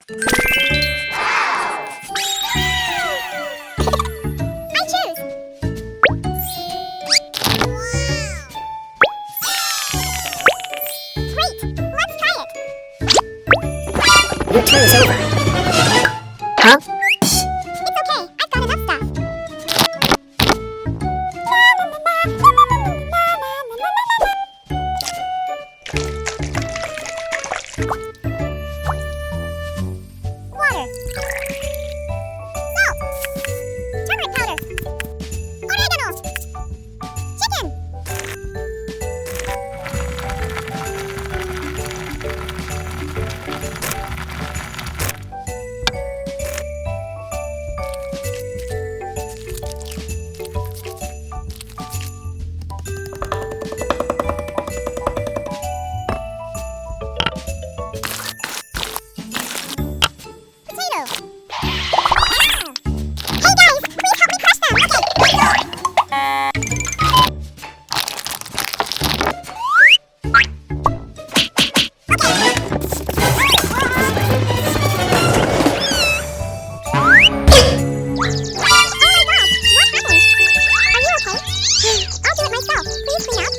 Your turn is over. Huh? It's okay. I've got enough stuff. Water. Salt. Turmeric powder. Oregano. Chicken. Potato. Hey guys, please help me crush them. Oh my god, what happened? Are you okay? I'll do it myself. Please clean up.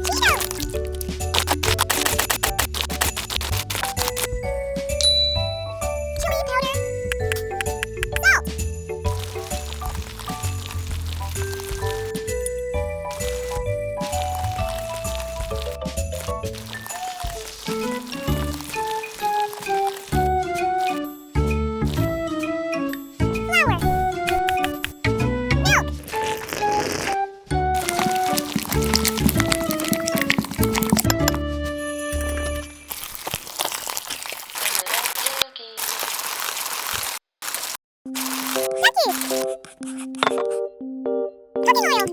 Cheetos. Chili powder. Salt. Flour. Milk. Takis. Cooking oil.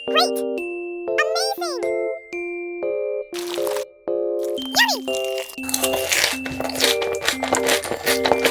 Great. Amazing. Yummy.